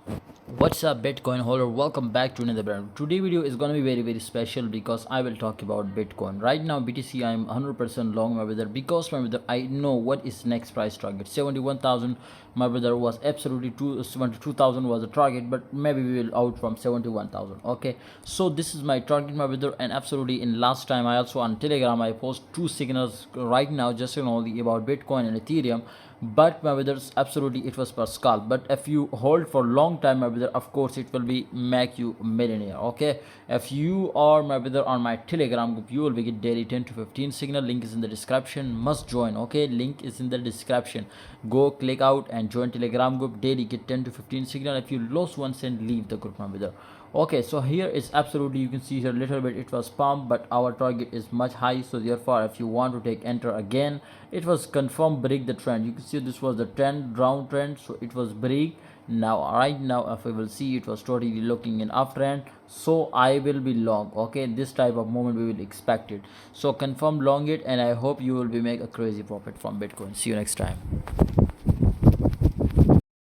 What's up, Bitcoin holder? Welcome back to another brand. Today video is gonna be very special because I will talk about Bitcoin. Right now BTC I'm 100% long, my brother, because my brother I know what is next price target. 71,000, my brother, was absolutely 72,000 was the target, but maybe we will out from 71,000. Okay, so this is my target, my brother, and absolutely in last time I also on Telegram I post two signals right now just only about Bitcoin and Ethereum, but my brothers, absolutely it was per scalp. But if you hold for long time, my brother, of course it will be make you a millionaire. Okay, if you are, my brother, on my Telegram group, you will be get daily 10 to 15 signal. Link is in the description, must join. Okay, link is in the description, go click out and join Telegram group. Daily get 10 to 15 signal. If you lose 1 cent, leave the group, my brother. Okay, so here is absolutely, you can see here little bit it was pumped, but our target is much high, so therefore if you want to take enter again, it was confirmed break the trend. You can see this was the trend, round trend, so it was break. Now right now if we will see, it was totally looking in uptrend, so I will be long. Okay, this type of moment we will expect it, so confirm long it, and I hope you will be make a crazy profit from Bitcoin. See you next time.